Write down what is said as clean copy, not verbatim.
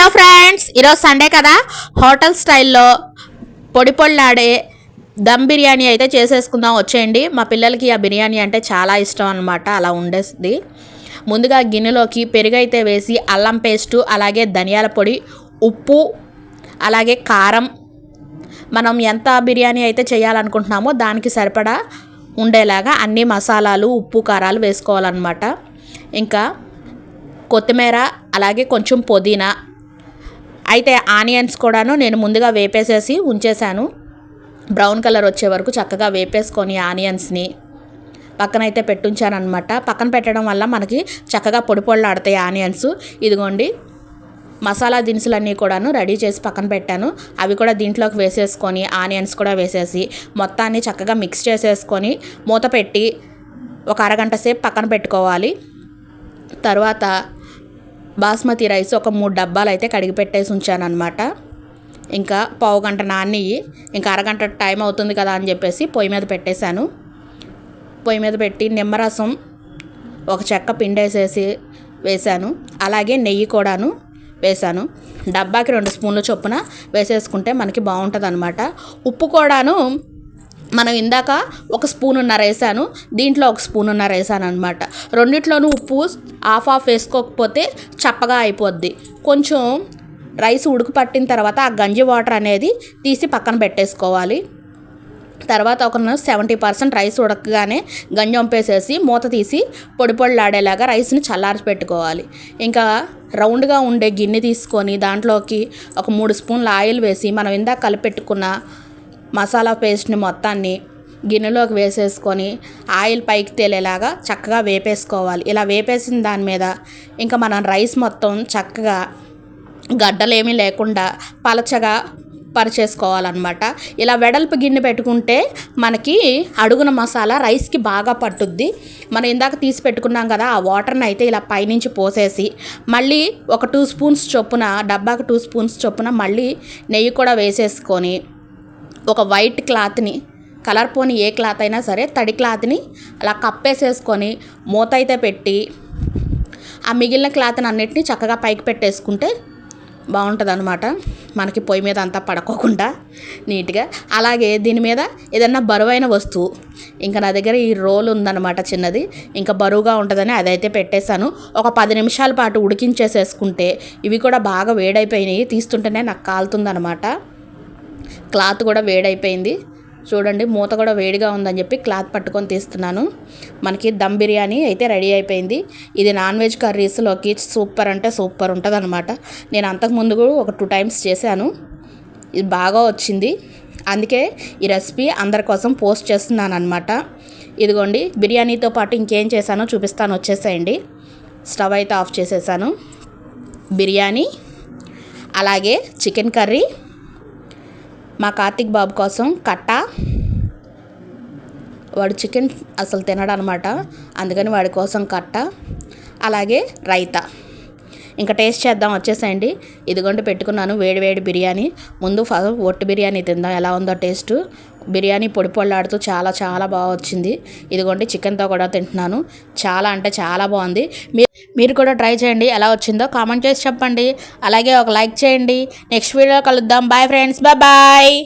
Hello friends, ఈరోజు Sunday కదా, hotel స్టైల్లో పొడి పొడిలాడే దమ్ బిర్యానీ అయితే చేసేసుకుందాం. వచ్చేయండి. మా పిల్లలకి ఆ బిర్యానీ అంటే చాలా ఇష్టం అనమాట. అలా ఉండేది. ముందుగా గిన్నెలోకి పెరుగు అయితే వేసి అల్లం పేస్టు, అలాగే ధనియాల పొడి, ఉప్పు, అలాగే కారం, మనం ఎంత బిర్యానీ అయితే చేయాలనుకుంటున్నామో దానికి సరిపడా ఉండేలాగా అన్ని మసాలాలు, ఉప్పు, కారాలు వేసుకోవాలన్నమాట. ఇంకా కొత్తిమీర, అలాగే కొంచెం పుదీనా, అయితే ఆనియన్స్ కూడాను నేను ముందుగా వేపేసేసి ఉంచేసాను. బ్రౌన్ కలర్ వచ్చే వరకు చక్కగా వేపేసుకొని ఆనియన్స్ని పక్కనైతే పెట్టుంచాను అనమాట. పక్కన పెట్టడం వల్ల మనకి చక్కగా పొడి పొడిలాడతాయి ఆనియన్స్. ఇదిగోండి, మసాలా దినుసులన్నీ కూడాను రెడీ చేసి పక్కన పెట్టాను. అవి కూడా దీంట్లోకి వేసేసుకొని ఆనియన్స్ కూడా వేసేసి మొత్తాన్ని చక్కగా మిక్స్ చేసేసుకొని మూత పెట్టి ఒక అరగంట సేపు పక్కన పెట్టుకోవాలి. తర్వాత బాస్మతి రైస్ ఒక 3 డబ్బాలు అయితే కడిగి పెట్టేసి ఉంచాను అనమాట. ఇంకా పావు గంట నానియి, ఇంకా అరగంట టైం అవుతుంది కదా అని చెప్పేసి పొయ్యి మీద పెట్టేశాను. పొయ్యి మీద పెట్టి నిమ్మరసం ఒక చెక్క పిండేసేసి వేశాను. అలాగే నెయ్యి కూడాను వేశాను. డబ్బాకి 2 స్పూన్ల చొప్పున వేసేసుకుంటే మనకి బాగుంటుంది అనమాట. ఉప్పు కూడాను మనం ఇందాక 1 స్పూనున్నర వేసాను, దీంట్లో 1 స్పూనున్నర వేసాను అనమాట. రెండిట్లోనూ ఉప్పు హాఫ్ వేసుకోకపోతే చప్పగా అయిపోద్ది. కొంచెం రైస్ ఉడుకు పట్టిన తర్వాత ఆ గంజి వాటర్ అనేది తీసి పక్కన పెట్టేసుకోవాలి. తర్వాత ఒక 70% రైస్ ఉడకగానే గంజి వంపేసేసి మూత తీసి పొడి పొడిలాడేలాగా రైస్ని చల్లారి పెట్టుకోవాలి. ఇంకా రౌండ్గా ఉండే గిన్నె తీసుకొని దాంట్లోకి ఒక 3 స్పూన్ల ఆయిల్ వేసి మనం ఇందాక కలిపెట్టుకున్న మసాలా పేస్ట్ని మొత్తాన్ని గిన్నెలోకి వేసేసుకొని ఆయిల్ పైకి తేలేలాగా చక్కగా వేపేసుకోవాలి. ఇలా వేపేసిన దాని మీద ఇంకా మనం రైస్ మొత్తం చక్కగా గడ్డలేమీ లేకుండా పలచగా పరిచేసుకోవాలన్నమాట. ఇలా వెడల్పు గిన్నె పెట్టుకుంటే మనకి అడుగున మసాలా రైస్కి బాగా పట్టుద్ది. మనం ఇందాక తీసి పెట్టుకున్నాం కదా, ఆ వాటర్ని అయితే ఇలా పైనుంచి పోసేసి మళ్ళీ ఒక 2 స్పూన్స్ చొప్పున, డబ్బాకి 2 స్పూన్స్ చొప్పున మళ్ళీ నెయ్యి కూడా వేసేసుకొని ఒక వైట్ క్లాత్ని, కలర్ పోని ఏ క్లాత్ అయినా సరే తడి క్లాత్ని అలా కప్పేసేసుకొని మూత అయితే పెట్టి ఆ మిగిలిన క్లాత్ని అన్నిటినీ చక్కగా పైకి పెట్టేసుకుంటే బాగుంటుంది అనమాట. మనకి పొయ్యి మీద అంతా పడుకోకుండా నీట్గా. అలాగే దీని మీద ఏదన్నా బరువైన వస్తువు, ఇంకా నా దగ్గర ఈ రోల్ ఉందన్నమాట చిన్నది, ఇంకా బరువుగా ఉంటుందని అదైతే పెట్టేశాను. ఒక 10 నిమిషాల పాటు ఉడికించేసేసుకుంటే ఇవి కూడా బాగా వేడైపోయినాయి. తీస్తుంటేనే నాకు కాలుతుందనమాట. క్లాత్ కూడా వేడైపోయింది. చూడండి, మూత కూడా వేడిగా ఉందని చెప్పి క్లాత్ పట్టుకొని తీస్తున్నాను. మనకి దమ్ బిర్యానీ అయితే రెడీ అయిపోయింది. ఇది నాన్ వెజ్ కర్రీస్లోకి సూపర్ అంటే సూపర్ ఉంటుంది అనమాట. నేను అంతకుముందు ఒక 2 టైమ్స్ చేశాను. ఇది బాగా వచ్చింది. అందుకే ఈ రెసిపీ అందరి కోసం పోస్ట్ చేస్తున్నాను అనమాట. ఇదిగోండి, బిర్యానీతో పాటు ఇంకేం చేశానో చూపిస్తాను, వచ్చేసేయండి. స్టవ్ అయితే ఆఫ్ చేసేసాను. బిర్యానీ, అలాగే చికెన్ కర్రీ, మా కార్తిక్ బాబు కోసం కట్ట, వాడు చికెన్ అసలు తినడనమాట, అందుకని వాడి కోసం కట్ట, అలాగే రైతా. ఇంకా టేస్ట్ చేద్దాం, వచ్చేసేయండి. ఇదిగోండి పెట్టుకున్నాను వేడి వేడి బిర్యానీ. ముందు ఒట్టి బిర్యానీ తిందాం ఎలా ఉందో టేస్ట్. బిర్యానీ పొడి పొడిలాడుతూ చాలా చాలా బాగా వచ్చింది. ఇదిగోండి చికెన్తో కూడా తింటున్నాను. చాలా అంటే చాలా బాగుంది. మీరు కూడా ట్రై చేయండి, ఎలా వచ్చిందో కామెంట్ చేసి చెప్పండి. అలాగే ఒక లైక్ చేయండి. నెక్స్ట్ వీడియో కలుద్దాం. Bye friends, bye.